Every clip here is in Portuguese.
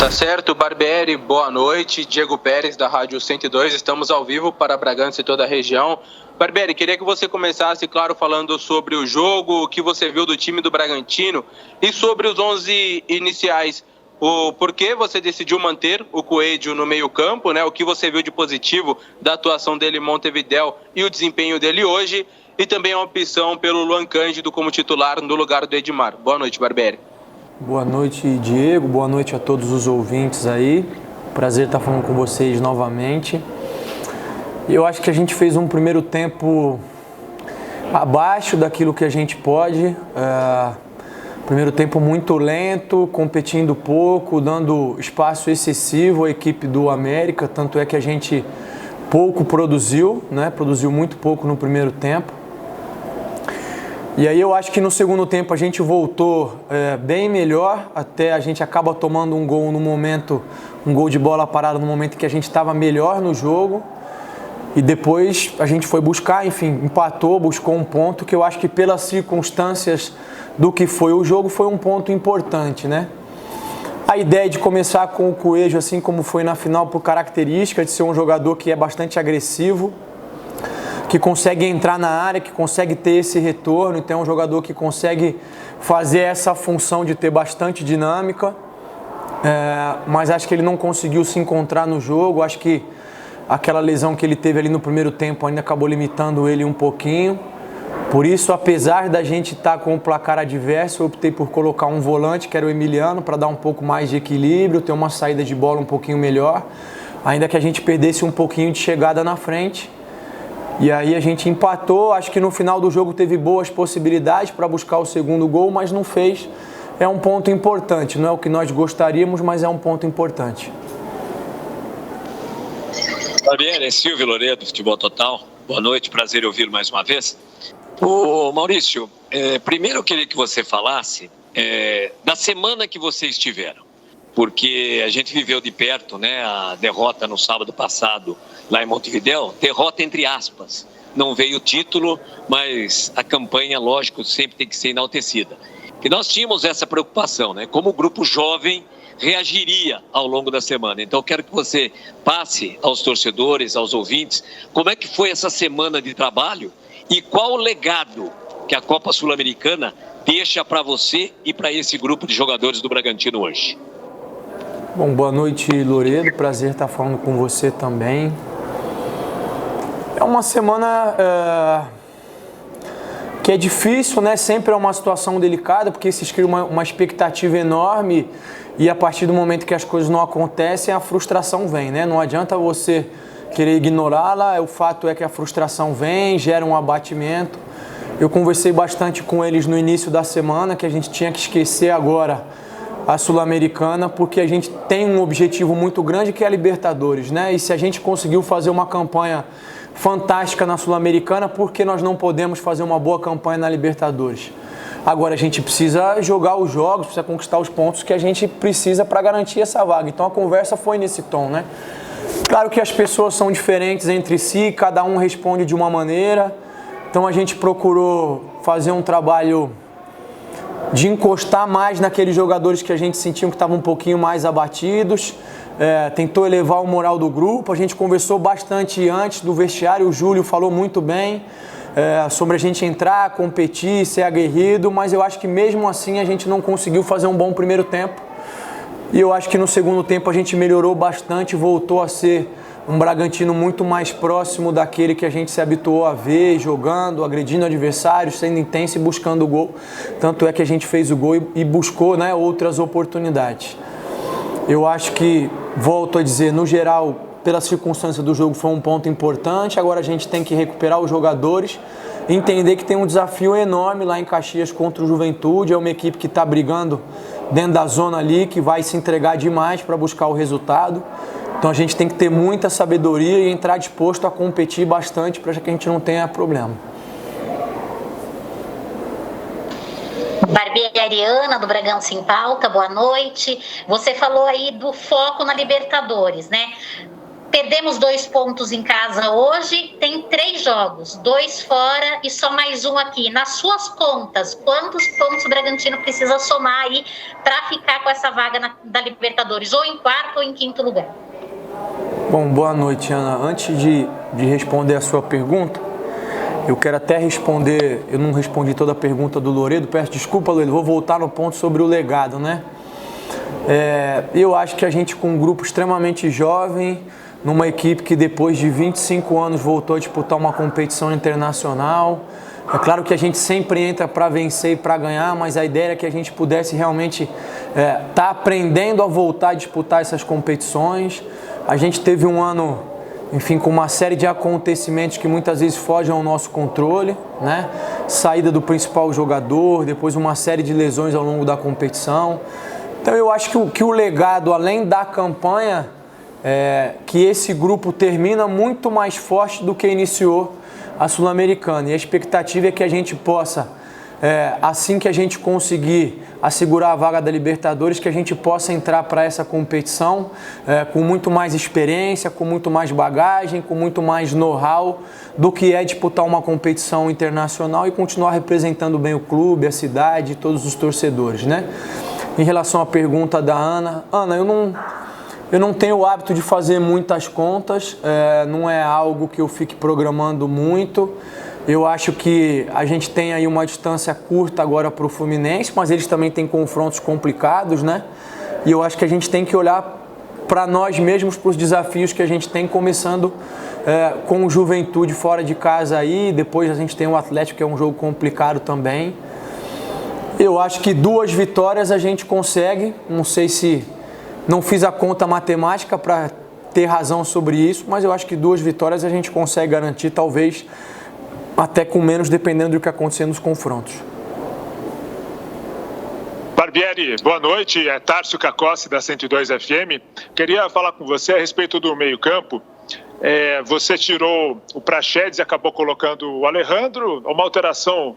Tá certo, Barbieri, boa noite. Diego Pérez, da Rádio 102, estamos ao vivo para Bragança e toda a região. Barbieri, queria que você começasse, claro, falando sobre o jogo, o que você viu do time do Bragantino e sobre os 11 iniciais. O porquê você decidiu manter o Coelho no meio-campo, né? O que você viu de positivo da atuação dele em Montevidéu e o desempenho dele hoje, e também a opção pelo Luan Cândido como titular no lugar do Edmar. Boa noite, Barbieri. Boa noite, Diego. Boa noite a todos os ouvintes aí. Prazer estar falando com vocês novamente. Eu acho que a gente fez um primeiro tempo abaixo daquilo que a gente pode. Primeiro tempo muito lento, competindo pouco, dando espaço excessivo à equipe do América. Tanto é que a gente pouco produziu, né? Produziu muito pouco no primeiro tempo. E aí eu acho que no segundo tempo a gente voltou bem melhor, até a gente acaba tomando um gol no momento, um gol de bola parada no momento que a gente estava melhor no jogo. E depois a gente foi buscar, enfim, empatou, buscou um ponto que eu acho que pelas circunstâncias do que foi o jogo foi um ponto importante, né? A ideia de começar com o Coelho, assim como foi na final, por característica de ser um jogador que é bastante agressivo, que consegue entrar na área, que consegue ter esse retorno, então é um jogador que consegue fazer essa função de ter bastante dinâmica, mas acho que ele não conseguiu se encontrar no jogo. Acho que aquela lesão que ele teve ali no primeiro tempo ainda acabou limitando ele um pouquinho. Por isso, apesar da gente estar com o placar adverso, eu optei por colocar um volante, que era o Emiliano, para dar um pouco mais de equilíbrio, ter uma saída de bola um pouquinho melhor, ainda que a gente perdesse um pouquinho de chegada na frente. E aí a gente empatou, acho que no final do jogo teve boas possibilidades para buscar o segundo gol, mas não fez. É um ponto importante, não é o que nós gostaríamos, mas é um ponto importante. Barbieri, é Silvio Loredo, Futebol Total. Boa noite, prazer em ouvir mais uma vez. Ô Maurício, primeiro eu queria que você falasse da semana que vocês tiveram, porque a gente viveu de perto, né, a derrota no sábado passado lá em Montevidéu, derrota entre aspas, não veio o título, mas a campanha, lógico, sempre tem que ser enaltecida. E nós tínhamos essa preocupação, né, como o grupo jovem reagiria ao longo da semana. Então eu quero que você passe aos torcedores, aos ouvintes, como é que foi essa semana de trabalho e qual o legado que a Copa Sul-Americana deixa para você e para esse grupo de jogadores do Bragantino hoje. Bom, boa noite, Loredo. Prazer estar falando com você também. É uma semana que é difícil, né? Sempre é uma situação delicada, porque se cria uma expectativa enorme e a partir do momento que as coisas não acontecem, a frustração vem, né? Não adianta você querer ignorá-la, o fato é que a frustração vem, gera um abatimento. Eu conversei bastante com eles no início da semana, que a gente tinha que esquecer agora a Sul-Americana, porque a gente tem um objetivo muito grande que é a Libertadores, né? E se a gente conseguiu fazer uma campanha fantástica na Sul-Americana, por que nós não podemos fazer uma boa campanha na Libertadores? Agora a gente precisa jogar os jogos, precisa conquistar os pontos que a gente precisa para garantir essa vaga. Então a conversa foi nesse tom, né? Claro que as pessoas são diferentes entre si, cada um responde de uma maneira. Então a gente procurou fazer um trabalho de encostar mais naqueles jogadores que a gente sentia que estavam um pouquinho mais abatidos, tentou elevar o moral do grupo. A gente conversou bastante antes do vestiário, o Júlio falou muito bem sobre a gente entrar, competir, ser aguerrido, mas eu acho que mesmo assim a gente não conseguiu fazer um bom primeiro tempo. E eu acho que no segundo tempo a gente melhorou bastante, voltou a ser um Bragantino muito mais próximo daquele que a gente se habituou a ver, jogando, agredindo adversários, sendo intenso e buscando o gol. Tanto é que a gente fez o gol e buscou, né, outras oportunidades. Eu acho que, volto a dizer, no geral, pela circunstância do jogo, foi um ponto importante. Agora a gente tem que recuperar os jogadores, entender que tem um desafio enorme lá em Caxias contra o Juventude. É uma equipe que está brigando dentro da zona ali, que vai se entregar demais para buscar o resultado. Então a gente tem que ter muita sabedoria e entrar disposto a competir bastante para que a gente não tenha problema. Barbieri, Ana, do Bragança em Pauta, boa noite. Você falou aí do foco na Libertadores, né? Perdemos 2 pontos em casa hoje, tem 3 jogos, 2 fora e só mais um aqui. Nas suas contas, quantos pontos o Bragantino precisa somar aí para ficar com essa vaga da Libertadores, ou em quarto ou em quinto lugar? Bom, boa noite, Ana. Antes de responder a sua pergunta, eu quero até responder, eu não respondi toda a pergunta do Loredo, peço desculpa, Loredo, vou voltar no ponto sobre o legado, né? Eu acho que a gente, com um grupo extremamente jovem, numa equipe que depois de 25 anos voltou a disputar uma competição internacional. É claro que a gente sempre entra para vencer e para ganhar, mas a ideia era que a gente pudesse realmente tá aprendendo a voltar a disputar essas competições. A gente teve um ano, enfim, com uma série de acontecimentos que muitas vezes fogem ao nosso controle, né? Saída do principal jogador, depois uma série de lesões ao longo da competição. Então eu acho que o legado, além da campanha, que esse grupo termina muito mais forte do que iniciou a Sul-Americana. E a expectativa é que a gente possa, assim que a gente conseguir assegurar a vaga da Libertadores, que a gente possa entrar para essa competição com muito mais experiência, com muito mais bagagem, com muito mais know-how do que é disputar uma competição internacional e continuar representando bem o clube, a cidade e todos os torcedores, né? Em relação à pergunta da Ana, eu não tenho o hábito de fazer muitas contas, não é algo que eu fique programando muito. Eu acho que a gente tem aí uma distância curta agora para o Fluminense, mas eles também têm confrontos complicados, né? E eu acho que a gente tem que olhar para nós mesmos, para os desafios que a gente tem, começando com o Juventude fora de casa aí, depois a gente tem o Atlético, que é um jogo complicado também. Eu acho que 2 vitórias a gente consegue, não sei se... Não fiz a conta matemática para ter razão sobre isso, mas eu acho que 2 vitórias a gente consegue garantir, talvez até com menos, dependendo do que acontecer nos confrontos. Barbieri, boa noite. É Tárcio Cacossi, da 102 FM. Queria falar com você a respeito do meio-campo. Você tirou o Praxedes e acabou colocando o Alejandro, uma alteração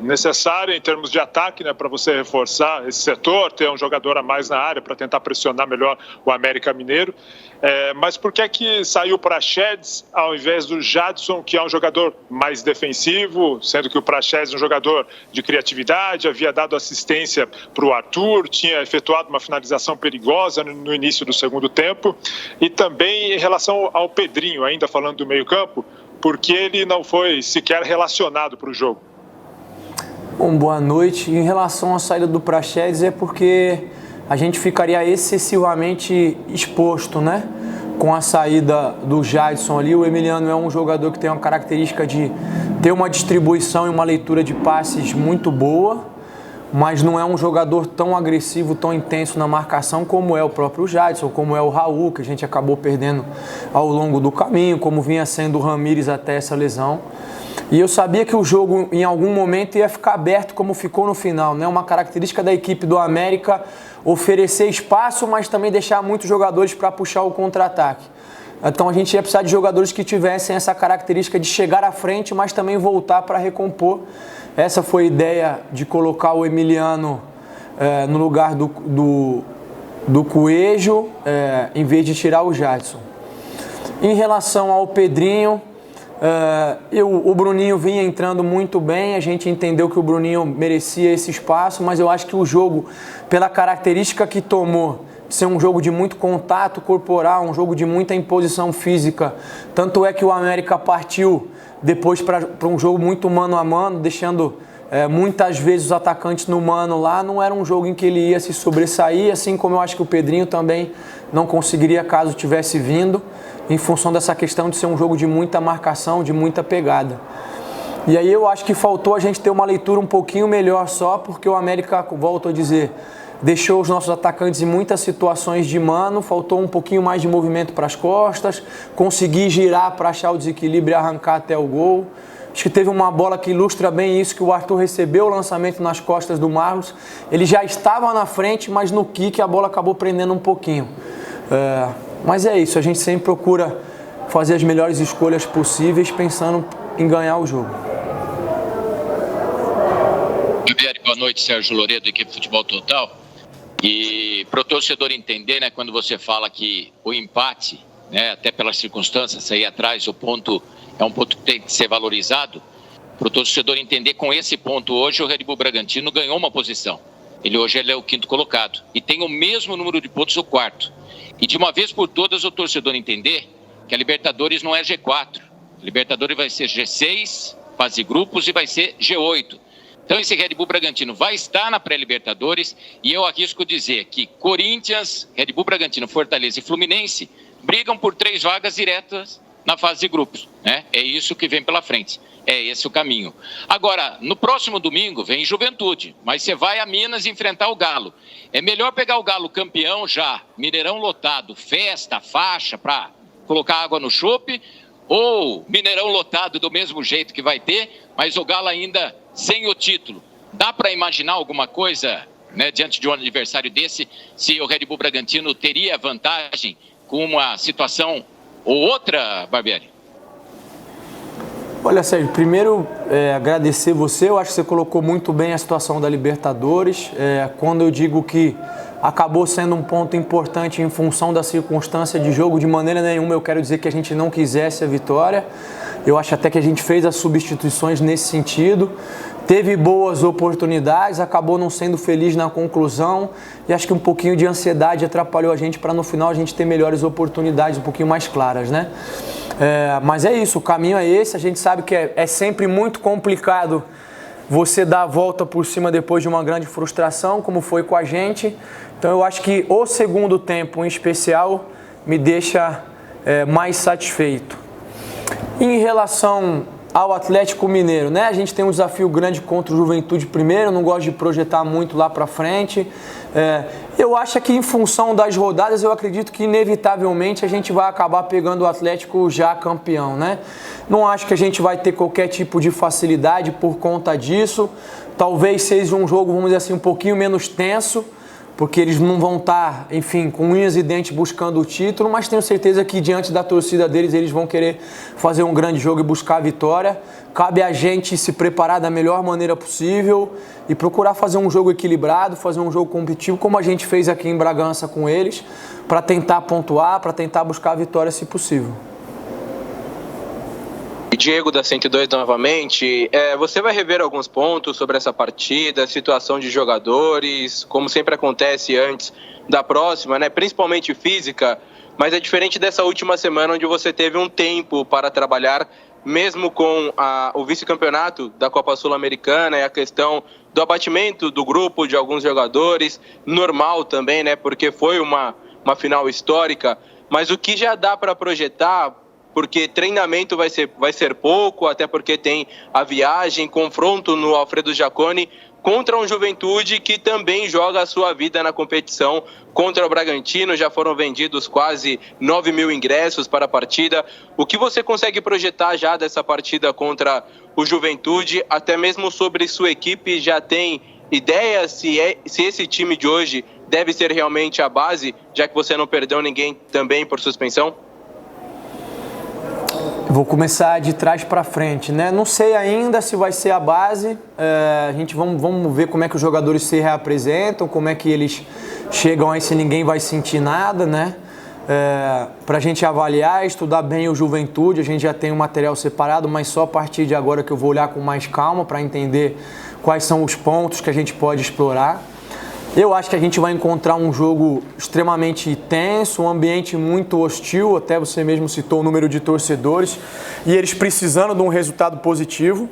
necessária em termos de ataque, né, para você reforçar esse setor, ter um jogador a mais na área para tentar pressionar melhor o América Mineiro. Mas por que que saiu o Praxedes ao invés do Jadson, que é um jogador mais defensivo, sendo que o Praxedes é um jogador de criatividade, havia dado assistência para o Arthur, tinha efetuado uma finalização perigosa no início do segundo tempo, e também em relação ao Pedrinho, ainda falando do meio-campo, porque ele não foi sequer relacionado para o jogo. Bom, boa noite. Em relação à saída do Praxedes, é porque a gente ficaria excessivamente exposto, né? Com a saída do Jadson ali. O Emiliano é um jogador que tem uma característica de ter uma distribuição e uma leitura de passes muito boa, mas não é um jogador tão agressivo, tão intenso na marcação como é o próprio Jadson, como é o Raul, que a gente acabou perdendo ao longo do caminho, como vinha sendo o Ramírez até essa lesão. E eu sabia que o jogo em algum momento ia ficar aberto como ficou no final, né? Uma característica da equipe do América, oferecer espaço, mas também deixar muitos jogadores para puxar o contra-ataque. Então a gente ia precisar de jogadores que tivessem essa característica de chegar à frente, mas também voltar para recompor. Essa foi a ideia de colocar o Emiliano no lugar do Coelho, em vez de tirar o Jadson. Em relação ao Pedrinho, o Bruninho vinha entrando muito bem, a gente entendeu que o Bruninho merecia esse espaço, mas eu acho que o jogo, pela característica que tomou, de ser um jogo de muito contato corporal, um jogo de muita imposição física, tanto é que o América partiu depois para um jogo muito mano a mano, deixando muitas vezes os atacantes no mano lá, não era um jogo em que ele ia se sobressair, assim como eu acho que o Pedrinho também não conseguiria caso tivesse vindo, em função dessa questão de ser um jogo de muita marcação, de muita pegada. E aí eu acho que faltou a gente ter uma leitura um pouquinho melhor só, porque o América, volto a dizer, deixou os nossos atacantes em muitas situações de mano, faltou um pouquinho mais de movimento para as costas, conseguir girar para achar o desequilíbrio e arrancar até o gol. Acho que teve uma bola que ilustra bem isso, que o Arthur recebeu o lançamento nas costas do Marlos, ele já estava na frente, mas no kick a bola acabou prendendo um pouquinho. Mas é isso, a gente sempre procura fazer as melhores escolhas possíveis pensando em ganhar o jogo. Boa noite, Sérgio Loredo, equipe Futebol Total. E para o torcedor entender, né, quando você fala que o empate né, até pelas circunstâncias aí atrás, o ponto é um ponto que tem que ser valorizado, para o torcedor entender. Com esse ponto hoje o Red Bull Bragantino ganhou uma posição. Hoje ele é o 5º colocado e tem o mesmo número de pontos, o 4º. E de uma vez por todas o torcedor entender que a Libertadores não é G4. A Libertadores vai ser G6, fase de grupos, e vai ser G8. Então esse Red Bull Bragantino vai estar na pré-Libertadores e eu arrisco dizer que Corinthians, Red Bull Bragantino, Fortaleza e Fluminense brigam por 3 vagas diretas na fase de grupos, né? É isso que vem pela frente, é esse o caminho. Agora, no próximo domingo vem Juventude, mas você vai a Minas enfrentar o Galo. É melhor pegar o Galo campeão já, Mineirão lotado, festa, faixa para colocar água no chope, ou Mineirão lotado do mesmo jeito que vai ter, mas o Galo ainda sem o título. Dá para imaginar alguma coisa, né, diante de um adversário desse, se o Red Bull Bragantino teria vantagem com uma situação ou outra, Barbieri? Olha, Sérgio, primeiro agradecer você. Eu acho que você colocou muito bem a situação da Libertadores. Quando eu digo que acabou sendo um ponto importante em função da circunstância de jogo, de maneira nenhuma eu quero dizer que a gente não quisesse a vitória. Eu acho até que a gente fez as substituições nesse sentido. Teve boas oportunidades, acabou não sendo feliz na conclusão e acho que um pouquinho de ansiedade atrapalhou a gente para no final a gente ter melhores oportunidades, um pouquinho mais claras, né? Mas é isso, o caminho é esse. A gente sabe que é sempre muito complicado você dar a volta por cima depois de uma grande frustração, como foi com a gente. Então eu acho que o segundo tempo em especial me deixa mais satisfeito. Em relação ao Atlético Mineiro, né? A gente tem um desafio grande contra o Juventude primeiro, eu não gosto de projetar muito lá para frente. Eu acho que em função das rodadas, eu acredito que inevitavelmente a gente vai acabar pegando o Atlético já campeão, né? Não acho que a gente vai ter qualquer tipo de facilidade por conta disso. Talvez seja um jogo, vamos dizer assim, um pouquinho menos tenso, porque eles não vão estar, enfim, com unhas e dentes buscando o título, mas tenho certeza que diante da torcida deles, eles vão querer fazer um grande jogo e buscar a vitória. Cabe a gente se preparar da melhor maneira possível e procurar fazer um jogo equilibrado, fazer um jogo competitivo, como a gente fez aqui em Bragança com eles, para tentar pontuar, para tentar buscar a vitória se possível. Diego da 102 novamente, você vai rever alguns pontos sobre essa partida, situação de jogadores, como sempre acontece antes da próxima, né? Principalmente física, mas é diferente dessa última semana onde você teve um tempo para trabalhar, mesmo com o vice-campeonato da Copa Sul-Americana e a questão do abatimento do grupo de alguns jogadores, normal também, né? Porque foi uma final histórica, mas o que já dá para projetar, porque treinamento vai ser pouco, até porque tem a viagem, confronto no Alfredo Jaconi contra um Juventude que também joga a sua vida na competição contra o Bragantino. Já foram vendidos quase 9 mil ingressos para a partida. O que você consegue projetar já dessa partida contra o Juventude, até mesmo sobre sua equipe? Já tem ideia se esse time de hoje deve ser realmente a base, já que você não perdeu ninguém também por suspensão? Vou começar de trás para frente, né? Não sei ainda se vai ser a base. A gente vamos ver como é que os jogadores se reapresentam, como é que eles chegam aí, se ninguém vai sentir nada, né? Para a gente avaliar, estudar bem o Juventude. A gente já tem um material separado, mas só a partir de agora que eu vou olhar com mais calma para entender quais são os pontos que a gente pode explorar. Eu acho que a gente vai encontrar um jogo extremamente tenso, um ambiente muito hostil, até você mesmo citou o número de torcedores, e eles precisando de um resultado positivo.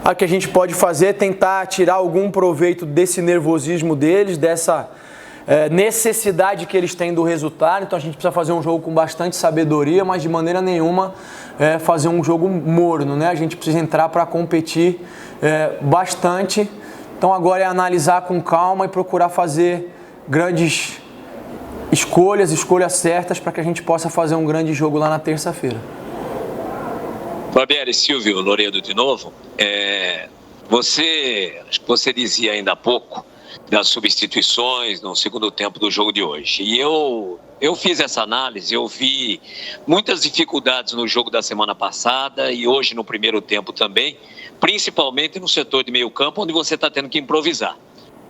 O que a gente pode fazer é tentar tirar algum proveito desse nervosismo deles, dessa necessidade que eles têm do resultado. Então a gente precisa fazer um jogo com bastante sabedoria, mas de maneira nenhuma fazer um jogo morno, né? A gente precisa entrar para competir bastante. Então agora é analisar com calma e procurar fazer grandes escolhas certas para que a gente possa fazer um grande jogo lá na terça-feira. Barbieri, Silvio Loredo de novo. Acho que você dizia ainda há pouco das substituições no segundo tempo do jogo de hoje. E eu fiz essa análise, eu vi muitas dificuldades no jogo da semana passada e hoje no primeiro tempo também, principalmente no setor de meio campo, onde você está tendo que improvisar.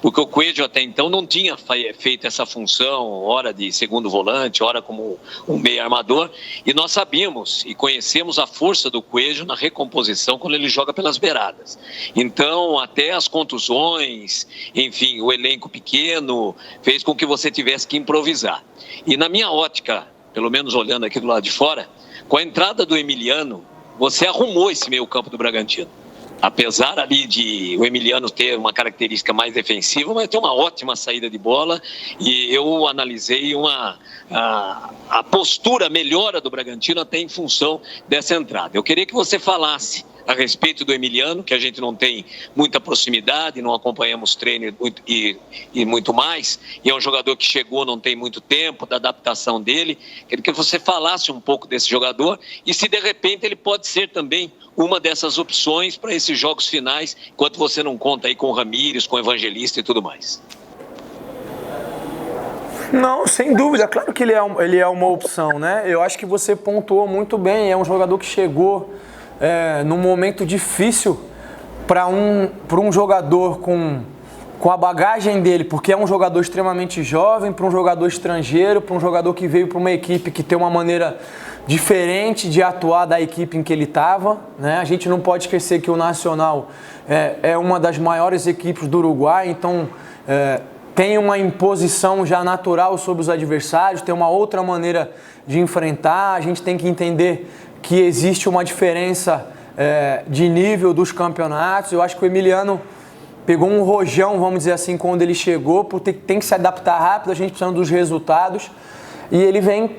porque o Coelho até então não tinha feito essa função, hora de segundo volante, hora como um meio armador, e nós sabíamos e conhecemos a força do Coelho na recomposição quando ele joga pelas beiradas. Então, até as contusões, enfim, o elenco pequeno, fez com que você tivesse que improvisar. E na minha ótica, pelo menos olhando aqui do lado de fora, com a entrada do Emiliano, você arrumou esse meio campo do Bragantino. Apesar ali de o Emiliano ter uma característica mais defensiva, mas tem uma ótima saída de bola, e eu analisei a postura melhora do Bragantino até em função dessa entrada. Eu queria que você falasse a respeito do Emiliano, que a gente não tem muita proximidade, não acompanhamos treino e muito mais, e é um jogador que chegou, não tem muito tempo, da adaptação dele. Queria que você falasse um pouco desse jogador e se de repente ele pode ser também uma dessas opções para esses jogos finais, enquanto você não conta aí com o Ramírez, com o Evangelista e tudo mais. Não, sem dúvida, claro que ele é uma opção, né? Eu acho que você pontuou muito bem, é um jogador que chegou num momento difícil para um jogador com a bagagem dele, porque é um jogador extremamente jovem, para um jogador estrangeiro, para um jogador que veio para uma equipe que tem uma maneira diferente de atuar da equipe em que ele estava, né? A gente não pode esquecer que o Nacional é uma das maiores equipes do Uruguai, então tem uma imposição já natural sobre os adversários, tem uma outra maneira de enfrentar. A gente tem que entender que existe uma diferença de nível dos campeonatos. Eu acho que o Emiliano pegou um rojão, vamos dizer assim, quando ele chegou, porque tem que se adaptar rápido, a gente precisando dos resultados, e ele vem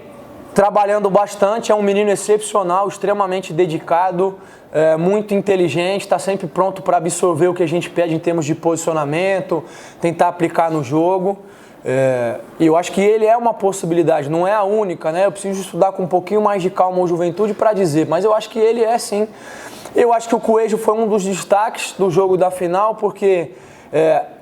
trabalhando bastante. É um menino excepcional, extremamente dedicado, muito inteligente, está sempre pronto para absorver o que a gente pede em termos de posicionamento, tentar aplicar no jogo. E eu acho que ele é uma possibilidade, não é a única, né? Eu preciso estudar com um pouquinho mais de calma o Juventude para dizer, mas eu acho que ele é sim. Eu acho que o Coelho foi um dos destaques do jogo da final, porque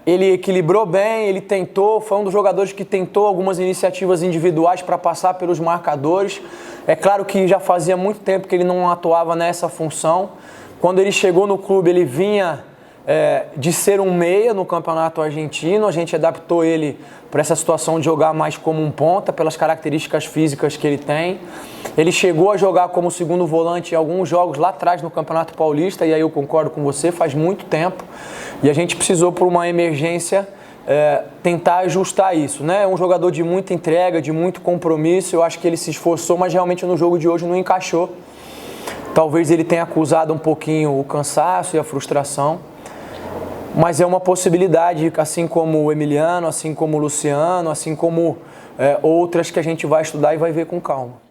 ele equilibrou bem, ele tentou, foi um dos jogadores que tentou algumas iniciativas individuais para passar pelos marcadores. É claro que já fazia muito tempo que ele não atuava nessa função. Quando ele chegou no clube, ele vinha de ser um meia no campeonato argentino. A gente adaptou ele para essa situação de jogar mais como um ponta, pelas características físicas que ele tem. Ele chegou a jogar como segundo volante em alguns jogos lá atrás no Campeonato Paulista, e aí eu concordo com você, faz muito tempo. E a gente precisou, por uma emergência, tentar ajustar isso, né? É um jogador de muita entrega, de muito compromisso. Eu acho que ele se esforçou, mas realmente no jogo de hoje não encaixou. Talvez ele tenha acusado um pouquinho o cansaço e a frustração. Mas é uma possibilidade, assim como o Emiliano, assim como o Luciano, assim como outras que a gente vai estudar e vai ver com calma.